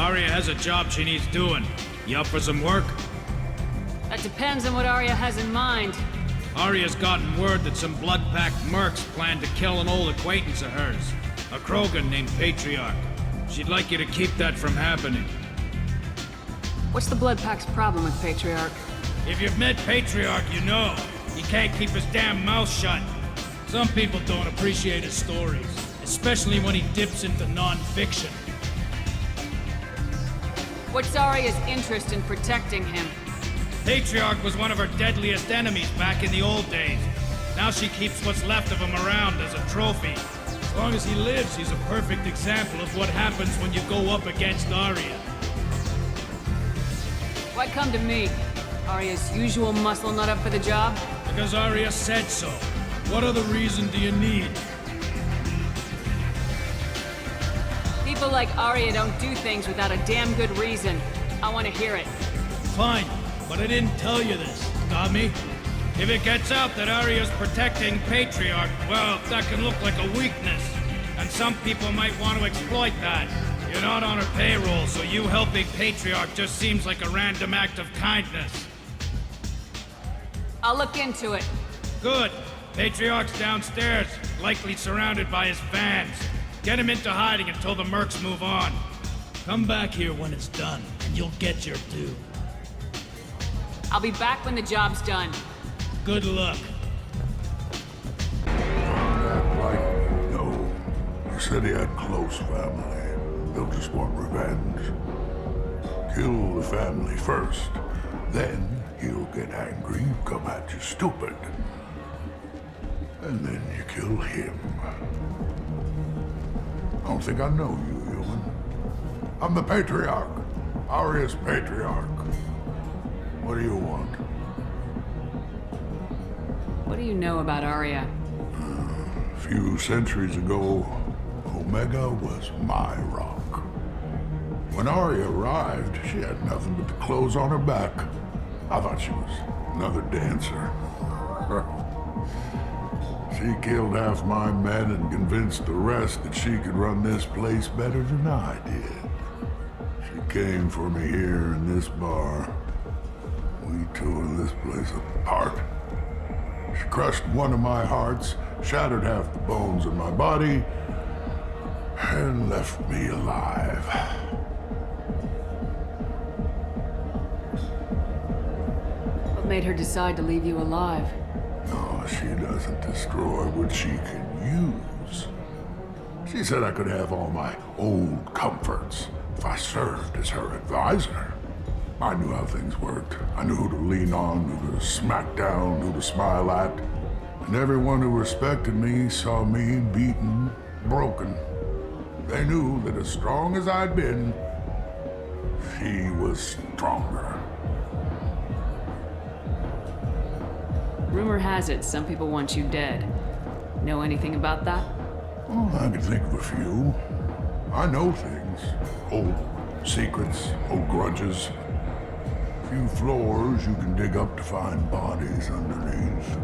Aria has a job she needs doing. You up for some work? That depends on what Aria has in mind. Aria's gotten word that some blood-packed mercs plan to kill an old acquaintance of hers. A Krogan named Patriarch. She'd like you to keep that from happening. What's the Blood Pack's problem with Patriarch? If you've met Patriarch, you know. He can't keep his damn mouth shut. Some people don't appreciate his stories, especially when he dips into non-fiction. What's Aria's interest in protecting him? Patriarch was one of her deadliest enemies back in the old days. Now she keeps what's left of him around as a trophy. As long as he lives, he's a perfect example of what happens when you go up against Aria. Why come to me? Aria's usual muscle not up for the job? Because Aria said so. What other reason do you need? People like Aria don't do things without a damn good reason. I want to hear it. Fine, but I didn't tell you this. Got me? If it gets out that Aria's protecting Patriarch, well, that can look like a weakness. And some people might want to exploit that. You're not on her payroll, so you helping Patriarch just seems like a random act of kindness. I'll look into it. Good. Patriarch's downstairs, likely surrounded by his fans. Get him into hiding until the mercs move on. Come back here when it's done, and you'll get your due. I'll be back when the job's done. Good luck. No. He said he had close family. They'll just want revenge. Kill the family first. Then he'll get angry, come at you stupid. And then you kill him. I don't think I know you, human. I'm the Patriarch. Aria's Patriarch. What do you want? What do you know about Aria? A few centuries ago, Omega was my rock. When Aria arrived, she had nothing but the clothes on her back. I thought she was another dancer. She killed half my men and convinced the rest that she could run this place better than I did. She came for me here in this bar. We tore this place apart. She crushed one of my hearts, shattered half the bones in my body, and left me alive. What made her decide to leave you alive? No, she doesn't destroy what she can use. She said I could have all my old comforts if I served as her advisor. I knew how things worked. I knew who to lean on, who to smack down, who to smile at. And everyone who respected me saw me beaten, broken. They knew that as strong as I'd been, she was stronger. Rumor has it some people want you dead. Know anything about that? Oh, I can think of a few. I know things. Old secrets, old grudges. Few floors you can dig up to find bodies underneath.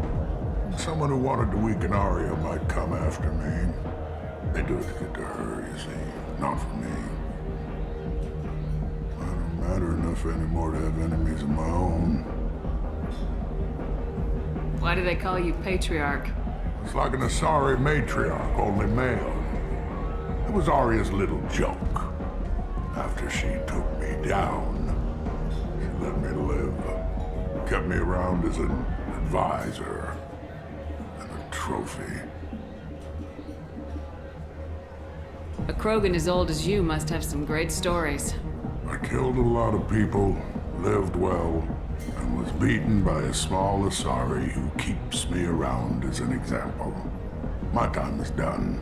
Someone who wanted to weaken Aria might come after me. They do it to get to her, you see, not for me. I don't matter enough anymore to have enemies of my own. Why do they call you Patriarch? It's like an Asari matriarch, only male. It was Aria's little joke. After she took me down, she let me live. Kept me around as an advisor and a trophy. A Krogan as old as you must have some great stories. I killed a lot of people, lived well, and was beaten by a small Asari who keeps me around as an example. My time is done.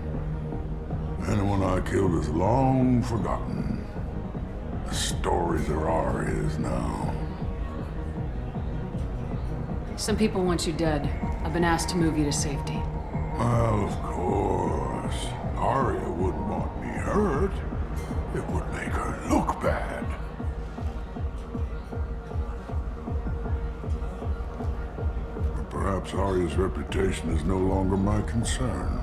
Anyone I killed is long forgotten. The story there are is now. Some people want you dead. I've been asked to move you to safety. Well, of course. Aria wouldn't want me hurt. It would make her look bad. But perhaps Aria's reputation is no longer my concern.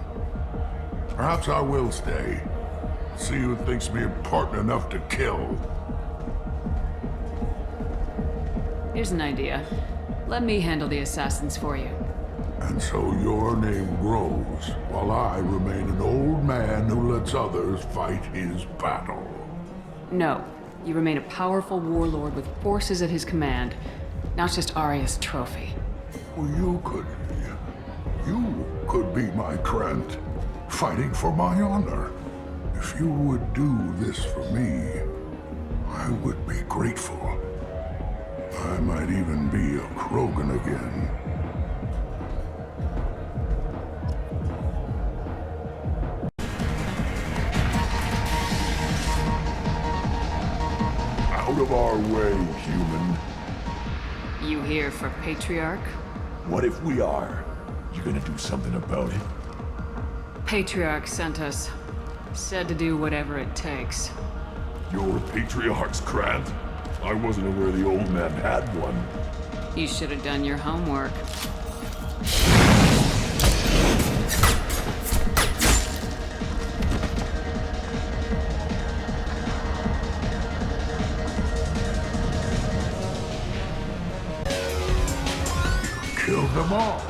Perhaps I will stay. See who thinks me important enough to kill. Here's an idea. Let me handle the assassins for you. And so your name grows, while I remain an old man who lets others fight his battle. No. You remain a powerful warlord with forces at his command, not just Aria's trophy. Well, you could be my Trent, fighting for my honor. If you would do this for me, I would be grateful. I might even be a Krogan again. Out of our way, human. You here for Patriarch? What if we are? You gonna do something about it? Patriarch sent us. Said to do whatever it takes. Your Patriarch's Grant? I wasn't aware the old man had one. You should have done your homework. Kill them all.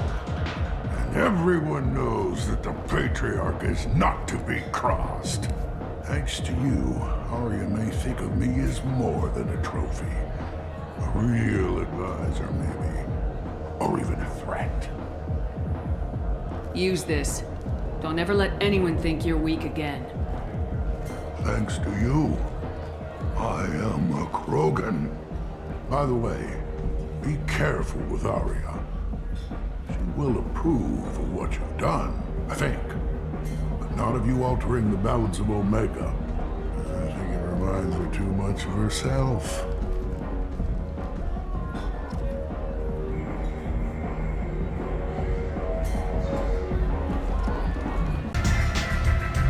And everyone knows that the Patriarch is not to be crossed. Thanks to you, Aria may think of me as more than a trophy. A real advisor, maybe. Or even a threat. Use this. Don't ever let anyone think you're weak again. Thanks to you, I am a Krogan. By the way, be careful with Aria. She will approve of what you've done, I think. But not of you altering the balance of Omega. I think it reminds her too much of herself.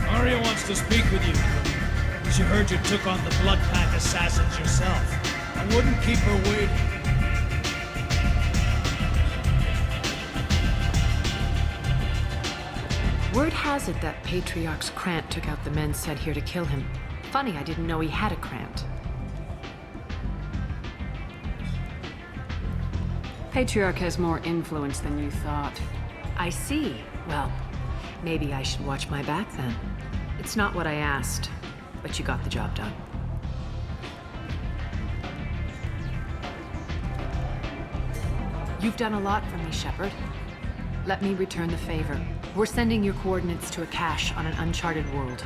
Aria wants to speak with you. She heard you took on the Blood Pack assassins yourself. I wouldn't keep her waiting. Word has it that Patriarch's Krant took out the men sent here to kill him. Funny, I didn't know he had a Krant. Patriarch has more influence than you thought. I see. Well, maybe I should watch my back then. It's not what I asked, but you got the job done. You've done a lot for me, Shepard. Let me return the favor. We're sending your coordinates to a cache on an uncharted world.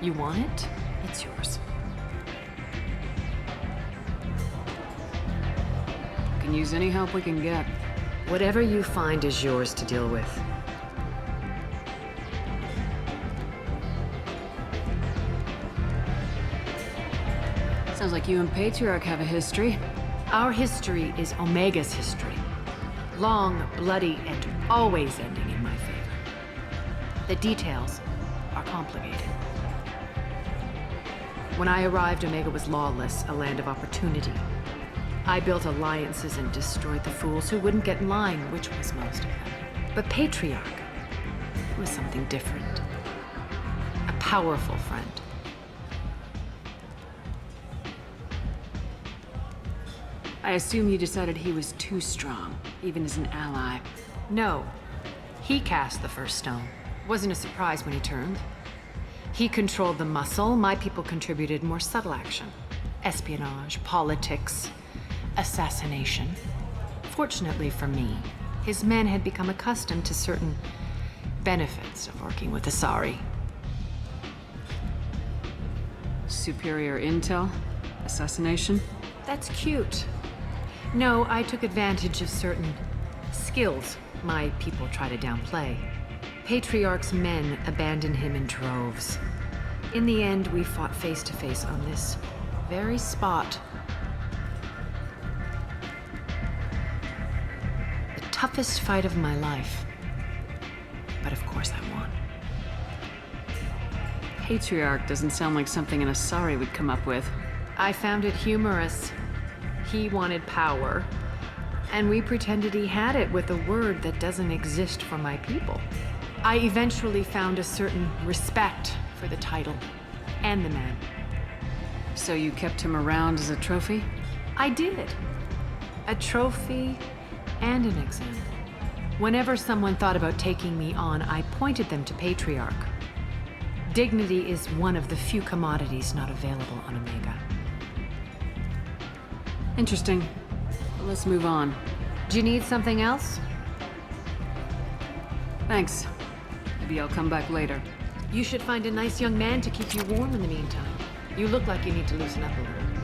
You want it? It's yours. Can use any help we can get. Whatever you find is yours to deal with. Sounds like you and Patriarch have a history. Our history is Omega's history. Long, bloody, and always ending in my favor. The details are complicated. When I arrived, Omega was lawless, a land of opportunity. I built alliances and destroyed the fools who wouldn't get in line, which was most of them. But Patriarch was something different. A powerful friend. I assume you decided he was too strong, even as an ally. No. He cast the first stone. Wasn't a surprise when he turned. He controlled the muscle. My people contributed more subtle action. Espionage, politics, assassination. Fortunately for me, his men had become accustomed to certain benefits of working with Asari. Superior intel? Assassination? That's cute. No, I took advantage of certain skills my people try to downplay. Patriarch's men abandoned him in droves. In the end, we fought face to face on this very spot. The toughest fight of my life. But of course I won. Patriarch doesn't sound like something an Asari would come up with. I found it humorous. He wanted power, and we pretended he had it with a word that doesn't exist for my people. I eventually found a certain respect for the title, and the man. So you kept him around as a trophy? I did. A trophy and an example. Whenever someone thought about taking me on, I pointed them to Patriarch. Dignity is one of the few commodities not available on Omega. Interesting. Well, let's move on. Do you need something else? Thanks. Maybe I'll come back later. You should find a nice young man to keep you warm in the meantime. You look like you need to loosen up a little.